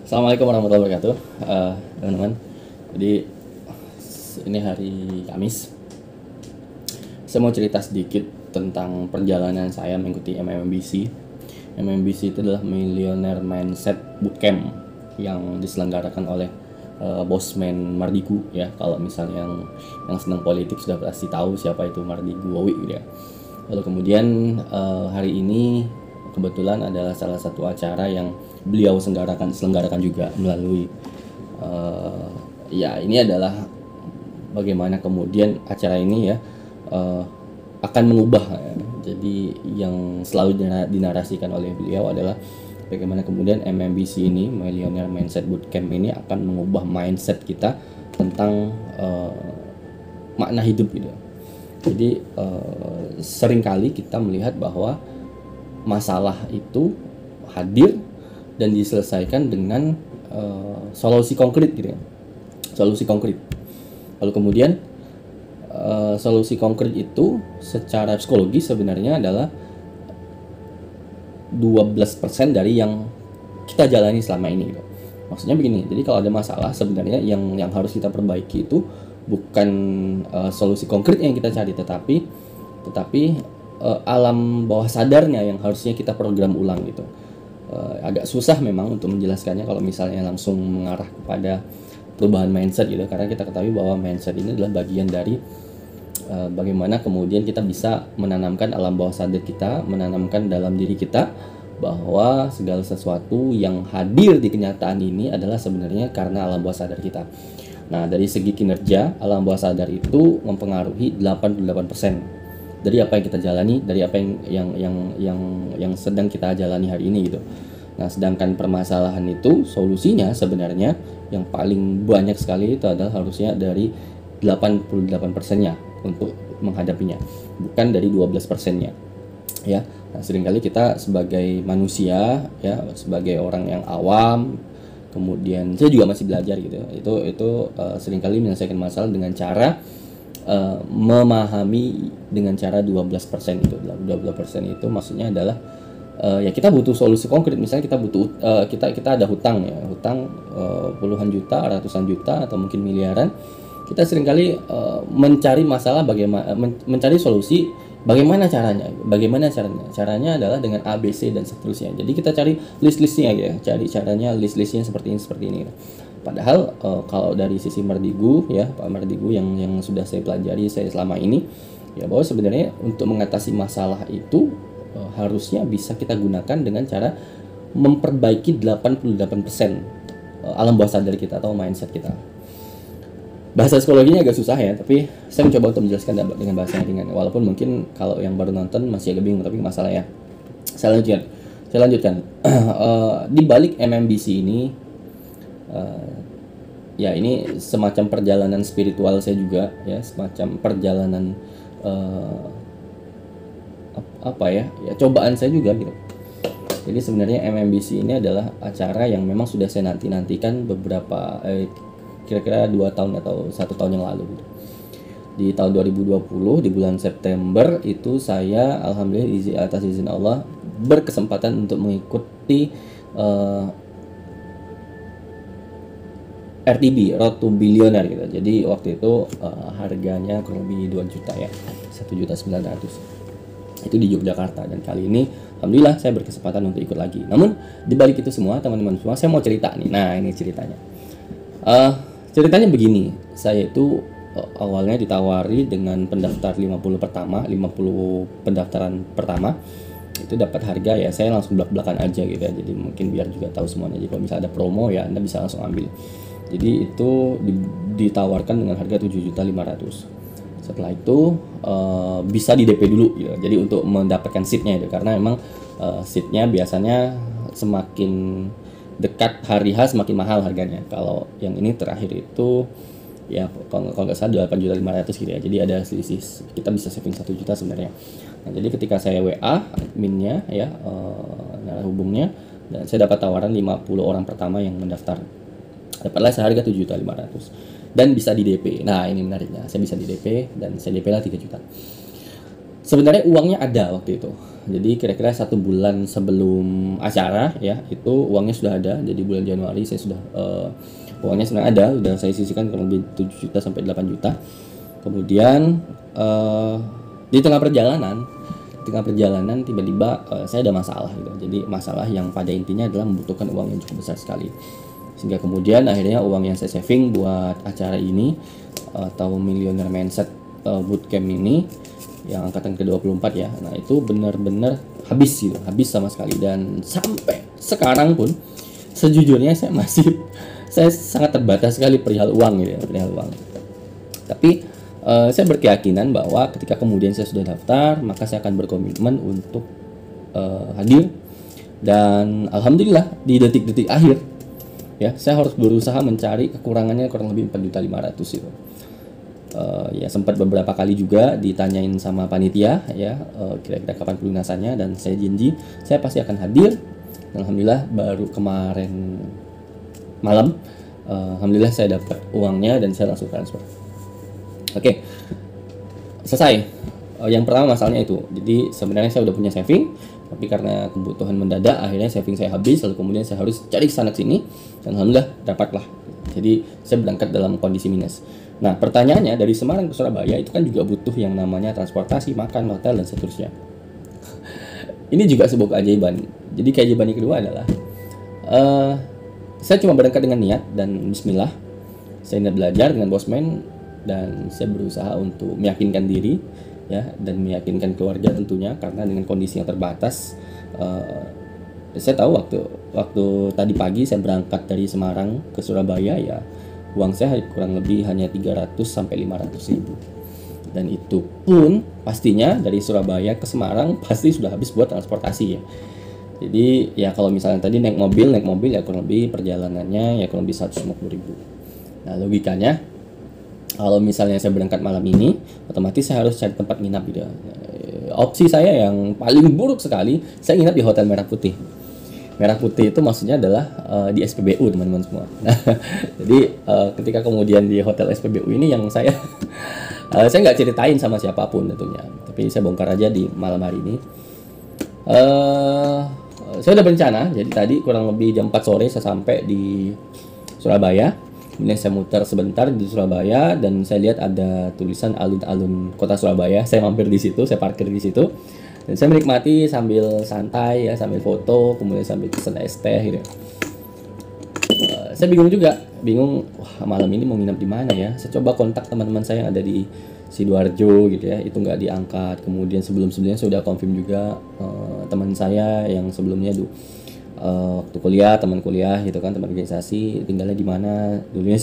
Assalamualaikum warahmatullahi wabarakatuh, teman-teman. Jadi ini hari Kamis. Saya mau cerita sedikit tentang perjalanan saya mengikuti MMBC. MMBC itu adalah Millionaire Mindset Bootcamp yang diselenggarakan oleh Bosman Mardigu ya. Kalau misalnya yang senang politik sudah pasti tahu siapa itu Mardigu Owi gitu ya. Lalu kemudian hari ini kebetulan adalah salah satu acara yang beliau selenggarakan juga melalui ya ini adalah bagaimana kemudian acara ini ya akan mengubah ya. Jadi yang selalu dinarasikan oleh beliau adalah bagaimana kemudian MMBC ini, Millionaire Mindset Bootcamp ini akan mengubah mindset kita tentang makna hidup gitu. Jadi seringkali kita melihat bahwa masalah itu hadir dan diselesaikan dengan solusi konkret gitu ya. Solusi konkret. Lalu kemudian solusi konkret itu secara psikologi sebenarnya adalah 12% dari yang kita jalani selama ini gitu. Maksudnya begini, jadi kalau ada masalah sebenarnya yang harus kita perbaiki itu bukan solusi konkret yang kita cari, tetapi alam bawah sadarnya yang harusnya kita program ulang gitu. Agak susah memang untuk menjelaskannya kalau misalnya langsung mengarah kepada perubahan mindset gitu, karena kita ketahui bahwa mindset ini adalah bagian dari bagaimana kemudian kita bisa menanamkan alam bawah sadar kita, menanamkan dalam diri kita bahwa segala sesuatu yang hadir di kenyataan ini adalah sebenarnya karena alam bawah sadar kita. Nah, dari segi kinerja, alam bawah sadar itu mempengaruhi 88% dari apa yang kita jalani, dari apa yang sedang kita jalani hari ini gitu. Nah, sedangkan permasalahan itu solusinya sebenarnya yang paling banyak sekali itu adalah harusnya dari 88%-nya untuk menghadapinya, bukan dari 12%-nya. Ya. Nah, seringkali kita sebagai manusia ya, sebagai orang yang awam, kemudian saya juga masih belajar gitu. Itu seringkali menyelesaikan masalah dengan cara memahami dengan cara 12% itu. 12% itu maksudnya adalah ya kita butuh solusi konkret. Misalnya kita butuh kita ada hutang ya, hutang puluhan juta, ratusan juta atau mungkin miliaran. Kita seringkali mencari masalah bagaimana mencari solusi bagaimana caranya. Caranya adalah dengan A, B, C dan seterusnya. Jadi kita cari list-listnya ya, cari caranya list-listnya seperti ini. Padahal kalau dari sisi Mardigu ya, Pak Mardigu yang sudah saya pelajari saya selama ini ya, bahwa sebenarnya untuk mengatasi masalah itu harusnya bisa kita gunakan dengan cara memperbaiki 88% alam bawah sadar kita atau mindset kita. Bahasa psikologinya agak susah ya, tapi saya mencoba untuk menjelaskan dengan bahasa yang ringan. Walaupun mungkin kalau yang baru nonton masih agak bingung, tapi masalah ya. Saya lanjutkan. Di balik MMBC ini ya ini semacam perjalanan spiritual saya juga ya, semacam perjalanan cobaan saya juga gitu. Jadi sebenarnya MMBC ini adalah acara yang memang sudah saya nantikan beberapa kira-kira 2 tahun atau 1 tahun yang lalu gitu. Di tahun 2020 di bulan September itu saya alhamdulillah atas izin Allah berkesempatan untuk mengikuti RTB, Road to Billionaire gitu. Jadi waktu itu harganya kurang lebih 2 juta ya, 1.900.000. Itu di Yogyakarta, dan kali ini alhamdulillah saya berkesempatan untuk ikut lagi. Namun di balik itu semua teman-teman semua, saya mau cerita nih. Nah, ini ceritanya. Ceritanya begini, saya itu awalnya ditawari dengan pendaftar 50 pendaftaran pertama. Itu dapat harga ya, saya langsung belak-belakan aja gitu ya. Jadi mungkin biar juga tahu semuanya. Jadi kalau misalnya ada promo ya Anda bisa langsung ambil. Jadi itu ditawarkan dengan harga 7.500.000. Setelah itu bisa di DP dulu gitu. Jadi untuk mendapatkan seatnya itu, karena memang seatnya biasanya semakin dekat hari H semakin mahal harganya. Kalau yang ini terakhir itu ya kalau nggak salah 8.500.000 gitu ya. Jadi ada selisih, kita bisa saving 1 juta sebenarnya. Nah, jadi ketika saya WA adminnya ya, hubungnya, dan saya dapat tawaran 50 orang pertama yang mendaftar. Dapatlah seharga 7.500.000 dan bisa di DP. Nah, ini menariknya. Saya bisa di DP dan saya DP lah 3 juta. Sebenarnya uangnya ada waktu itu. Jadi kira-kira 1 bulan sebelum acara ya, itu uangnya sudah ada. Jadi bulan Januari saya sudah uangnya sebenarnya ada, udah saya sisihkan kurang lebih 7 juta sampai 8 juta. Kemudian di tengah perjalanan tiba-tiba saya ada masalah gitu. Jadi masalah yang pada intinya adalah membutuhkan uang yang cukup besar sekali. Sehingga kemudian akhirnya uang yang saya saving buat acara ini atau Millionaire Mindset Bootcamp ini yang angkatan ke-24 ya. Nah, itu benar-benar habis gitu, habis sama sekali. Dan sampai sekarang pun sejujurnya saya sangat terbatas sekali perihal uang gitu ya, perihal uang. Tapi saya berkeyakinan bahwa ketika kemudian saya sudah daftar, maka saya akan berkomitmen untuk hadir. Dan alhamdulillah di detik-detik akhir ya, saya harus berusaha mencari kekurangannya kurang lebih 4.500.000 itu. Ya sempat beberapa kali juga ditanyain sama panitia ya, kira-kira kapan pelunasannya, dan saya janji saya pasti akan hadir. Alhamdulillah baru kemarin malam alhamdulillah saya dapat uangnya dan saya langsung transfer. Oke. Selesai. Yang pertama masalahnya itu. Jadi sebenarnya saya udah punya saving, tapi karena kebutuhan mendadak akhirnya saving saya habis, lalu kemudian saya harus cari kesana sini, dan alhamdulillah dapatlah. Jadi saya berangkat dalam kondisi minus. Nah, pertanyaannya dari Semarang ke Surabaya itu kan juga butuh yang namanya transportasi, makan, hotel, dan seterusnya. Ini juga sebuah keajaiban. Jadi keajaiban yang kedua adalah saya cuma berangkat dengan niat dan bismillah. Saya niat belajar dengan bosman dan saya berusaha untuk meyakinkan diri ya, dan meyakinkan keluarga tentunya, karena dengan kondisi yang terbatas saya tahu waktu tadi pagi saya berangkat dari Semarang ke Surabaya ya, uang saya kurang lebih hanya 300 sampai 500.000. Dan itu pun pastinya dari Surabaya ke Semarang pasti sudah habis buat transportasi ya. Jadi ya kalau misalnya tadi naik mobil ya kurang lebih perjalanannya ya kurang lebih 150.000. Nah, logikanya kalau misalnya saya berangkat malam ini, otomatis saya harus cari tempat nginap gitu. Opsi saya yang paling buruk sekali, saya nginap di Hotel Merah Putih. Merah Putih itu maksudnya adalah di SPBU teman-teman semua. Nah, jadi ketika kemudian di hotel SPBU ini yang saya nggak ceritain sama siapapun tentunya, tapi saya bongkar aja di malam hari ini. Saya udah berencana, jadi tadi kurang lebih jam 4 sore saya sampai di Surabaya. Kemudian saya muter sebentar di Surabaya dan saya lihat ada tulisan alun-alun kota Surabaya. Saya mampir di situ, saya parkir di situ. Dan saya menikmati sambil santai ya, sambil foto, kemudian sambil pesen es teh gitu. Saya bingung, wah malam ini mau nginap di mana ya? Saya coba kontak teman-teman saya yang ada di Sidoarjo gitu ya, itu nggak diangkat. Kemudian sebelumnya sudah confirm juga teman saya yang sebelumnya waktu kuliah, teman kuliah gitu kan, teman organisasi, tinggalnya di mana? Dulunya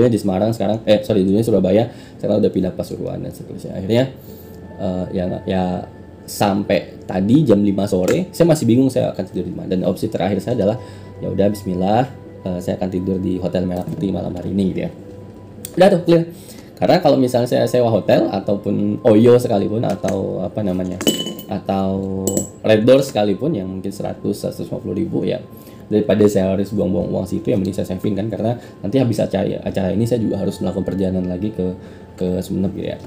di Semarang, sekarang dulunya Surabaya, sekarang udah pindah Pasuruan dan seterusnya. Akhirnya ya sampai tadi jam 5 sore saya masih bingung saya akan tidur di mana, dan opsi terakhir saya adalah ya udah bismillah, saya akan tidur di Hotel Merah Putih malam hari ini gitu ya. Udah tuh clear. Karena kalau misalnya saya sewa hotel ataupun Oyo sekalipun atau atau Red Door sekalipun yang mungkin 100-150 ribu ya, daripada saya harus buang-buang uang situ, yang mending saya saving kan, karena nanti habis acara ini saya juga harus melakukan perjalanan lagi ke Sumeneb gitu ya.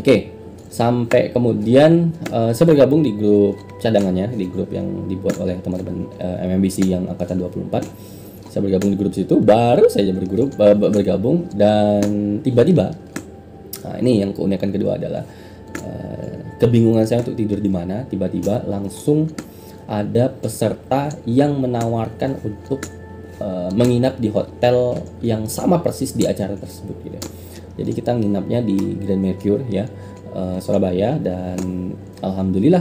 Oke. Sampai kemudian saya bergabung di grup cadangannya, di grup yang dibuat oleh teman-teman MMBC yang angkatan 24. Saya bergabung di grup situ, baru saja bergabung, dan tiba-tiba, nah ini yang keunikan kedua adalah kebingungan saya untuk tidur di mana. Tiba-tiba langsung ada peserta yang menawarkan untuk menginap di hotel yang sama persis di acara tersebut gitu. Jadi kita nginapnya di Grand Mercure ya, Surabaya, dan alhamdulillah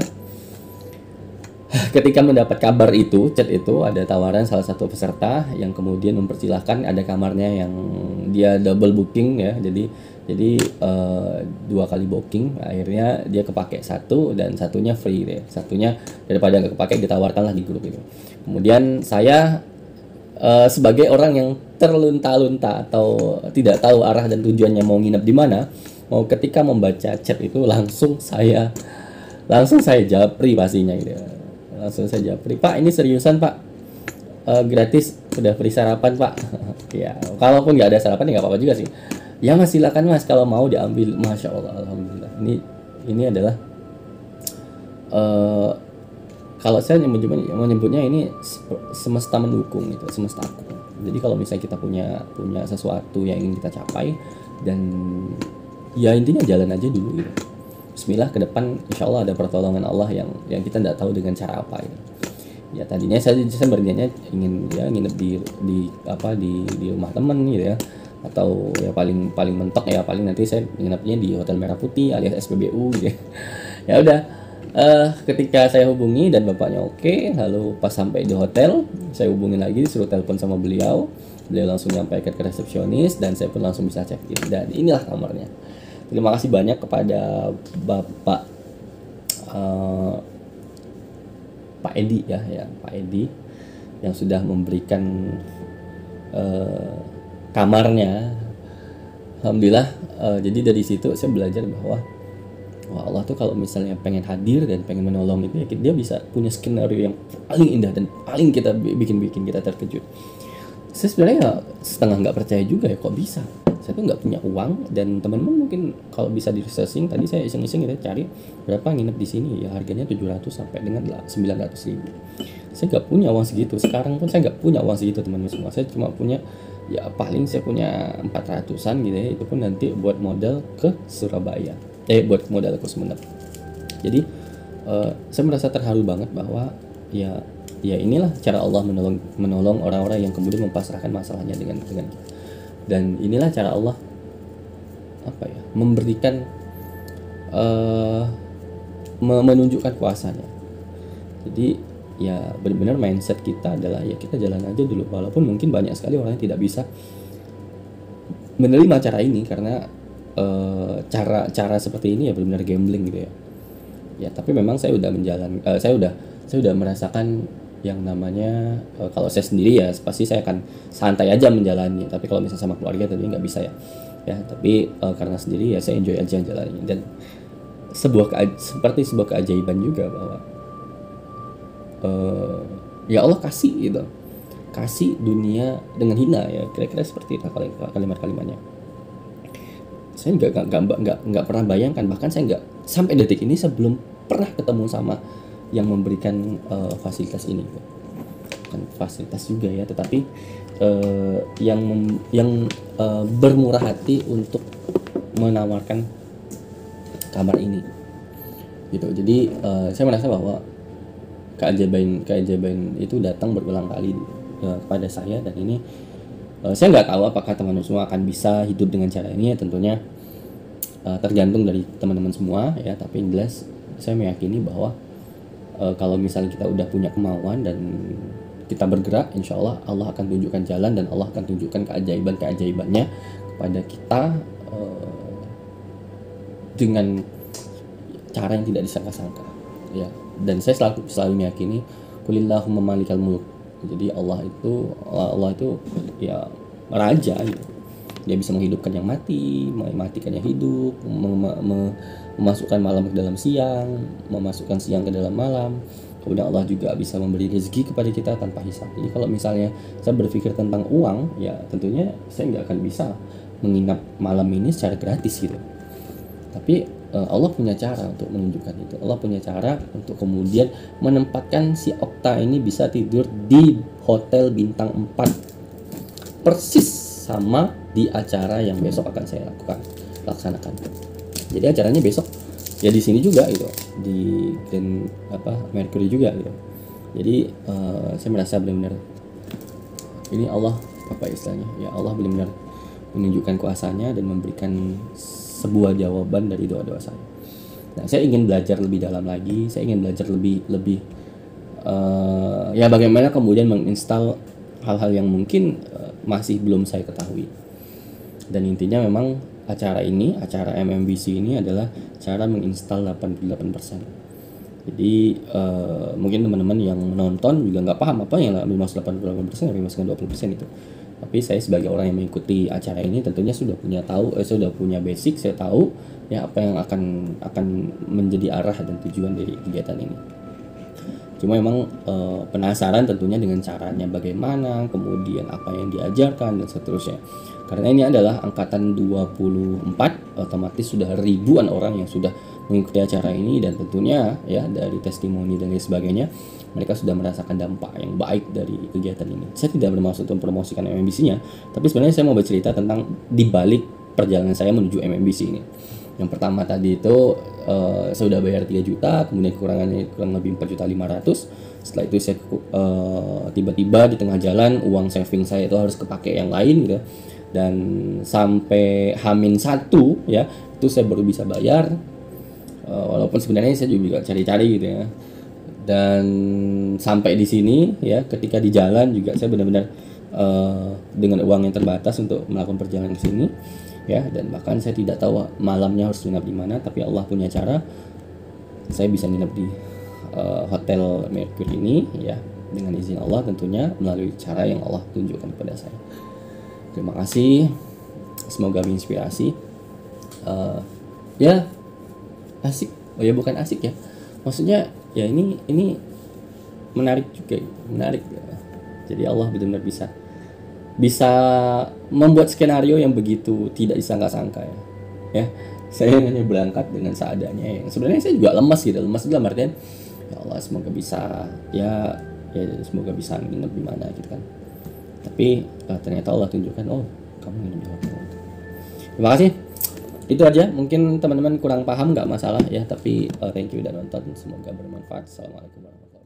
ketika mendapat kabar itu, chat itu, ada tawaran salah satu peserta yang kemudian mempersilahkan, ada kamarnya yang dia double booking ya, jadi 2 kali booking, akhirnya dia kepake satu dan satunya free deh, satunya daripada nggak kepake ditawarkan lah di grup itu. Kemudian saya sebagai orang yang terlunta-lunta atau tidak tahu arah dan tujuannya mau nginep di mana, ketika membaca chat itu langsung saya japri pastinya gitu. Langsung saya japri, "Pak, ini seriusan, Pak. Gratis, udah free sarapan, Pak." Ya, kalaupun nggak ada sarapan ya nggak apa-apa juga sih. "Ya Mas, silakan Mas, kalau mau diambil." Masya Allah, alhamdulillah. Ini adalah eh, kalau saya menyebutnya ini semesta mendukung gitu, semesta aku. Jadi kalau misalnya kita punya sesuatu yang ingin kita capai, dan ya intinya jalan aja dulu gitu. Bismillah, ke depan insya Allah ada pertolongan Allah yang kita tidak tahu dengan cara apa gitu. Ya tadinya saya berniatnya ingin ya nginep di rumah teman gitu ya, atau ya paling mentok ya paling nanti saya nginepnya di Hotel Merah Putih alias SPBU gitu. Ya udah, ketika saya hubungi dan bapaknya oke, lalu pas sampai di hotel saya hubungi lagi, suruh telepon sama beliau langsung nyampaikan ke resepsionis dan saya pun langsung bisa check in, dan inilah kamarnya. Terima kasih banyak kepada Bapak Pak Edi ya Pak Edi yang sudah memberikan kamarnya. Alhamdulillah. Jadi dari situ saya belajar bahwa wah, Allah tuh kalau misalnya pengen hadir dan pengen menolong itu ya dia bisa punya skenario yang paling indah dan paling kita bikin kita terkejut. Saya sebenarnya setengah nggak percaya juga ya kok bisa. Saya tuh nggak punya uang, dan teman-teman mungkin kalau bisa di researching, tadi saya iseng-iseng kita cari berapa nginep di sini ya, harganya 700 sampai dengan 900 ribu. Saya nggak punya uang segitu. Sekarang pun saya nggak punya uang segitu teman-teman semua. Saya cuma punya ya paling saya punya 400-an gitu ya, itu pun nanti buat modal ke Surabaya. Buat modal ke Sumeneb. Jadi saya merasa terharu banget bahwa ya inilah cara Allah menolong orang-orang yang kemudian mempasrahkan masalahnya dengan kita. Dan inilah cara Allah memberikan menunjukkan kuasanya. Jadi ya benar-benar mindset kita adalah ya kita jalan aja dulu, walaupun mungkin banyak sekali orang yang tidak bisa menerima cara ini karena cara seperti ini ya benar-benar gambling gitu ya. Ya tapi memang saya udah saya udah merasakan yang namanya kalau saya sendiri ya pasti saya akan santai aja menjalani, tapi kalau misalnya sama keluarga tentunya nggak bisa ya tapi karena sendiri ya saya enjoy aja menjalani. Dan seperti sebuah keajaiban juga bahwa ya Allah kasih dunia dengan hina ya, kira-kira seperti itu kalimat-kalimatnya. Saya nggak pernah bayangkan, bahkan saya nggak sampai detik ini saya belum pernah ketemu sama yang memberikan fasilitas ini. Bukan fasilitas juga ya, tetapi yang bermurah hati untuk menawarkan kamar ini gitu. Jadi saya merasa bahwa keajaiban itu datang berulang kali kepada saya, dan ini saya nggak tahu apakah teman-teman semua akan bisa hidup dengan cara ini ya, tentunya tergantung dari teman-teman semua ya. Tapi yang jelas saya meyakini bahwa kalau misalnya kita udah punya kemauan dan kita bergerak, insya Allah Allah akan tunjukkan jalan, dan Allah akan tunjukkan keajaibannya kepada kita dengan cara yang tidak disangka-sangka ya. Dan saya selalu meyakini kulillahumma malikal mulk. Jadi Allah itu ya raja gitu. Dia bisa menghidupkan yang mati, mematikan yang hidup, memasukkan malam ke dalam siang, memasukkan siang ke dalam malam. Kemudian Allah juga bisa memberi rezeki kepada kita tanpa hisab. Jadi kalau misalnya saya berpikir tentang uang, ya tentunya saya nggak akan bisa menginap malam ini secara gratis gitu. Tapi Allah punya cara untuk menunjukkan itu. Allah punya cara untuk kemudian menempatkan si Okta ini bisa tidur di hotel bintang 4 persis sama di acara yang besok akan saya laksanakan. Jadi acaranya besok ya di sini juga gitu, di Grand Mercury juga gitu. Jadi saya merasa benar-benar ini Allah istilahnya ya, Allah benar-benar menunjukkan kuasanya dan memberikan sebuah jawaban dari doa-doa saya. Nah, saya ingin belajar lebih dalam lagi. Saya ingin belajar lebih ya bagaimana kemudian menginstal hal-hal yang mungkin masih belum saya ketahui. Dan intinya memang acara MMBC ini adalah cara menginstal 88%. Jadi mungkin teman-teman yang menonton juga nggak paham apa yang dimaksud 88%, yang dimaksud 20% itu. Tapi saya sebagai orang yang mengikuti acara ini tentunya sudah punya basic, saya tahu ya apa yang akan menjadi arah dan tujuan dari kegiatan ini. Cuma emang penasaran tentunya dengan caranya bagaimana, kemudian apa yang diajarkan dan seterusnya. Karena ini adalah angkatan 24, otomatis sudah ribuan orang yang sudah mengikuti acara ini, dan tentunya ya dari testimoni dan lain sebagainya mereka sudah merasakan dampak yang baik dari kegiatan ini. Saya tidak bermaksud untuk mempromosikan MMBC-nya, tapi sebenarnya saya mau bercerita tentang dibalik perjalanan saya menuju MMBC ini. Yang pertama tadi itu saya sudah bayar 3 juta, kemudian kekurangannya kurang lebih 4.500.000. Setelah itu saya tiba-tiba di tengah jalan uang saving saya itu harus kepake yang lain gitu. Dan sampai H-1 ya, itu saya baru bisa bayar. Walaupun sebenarnya saya juga cari-cari gitu ya. Dan sampai di sini ya, ketika di jalan juga saya benar-benar dengan uang yang terbatas untuk melakukan perjalanan ke sini ya, dan bahkan saya tidak tahu malamnya harus nginap di mana, tapi Allah punya cara saya bisa nginap di hotel Mercury ini ya, dengan izin Allah tentunya, melalui cara yang Allah tunjukkan kepada saya. Terima kasih, semoga menginspirasi. Ya asik, oh ya bukan asik ya, maksudnya ya ini menarik juga, menarik ya. Jadi Allah benar-benar bisa membuat skenario yang begitu tidak disangka-sangka ya. Saya hanya berangkat dengan seadanya, yang sebenarnya saya juga lemas dalam artian ya Allah semoga bisa ya semoga bisa nginep di mana gitu kan. Tapi ternyata Allah tunjukkan, oh kamu nginep di hotel itu. Terima kasih. Itu aja, mungkin teman-teman kurang paham nggak masalah ya, tapi thank you udah nonton, semoga bermanfaat. Assalamualaikum warahmatullahi wabarakatuh.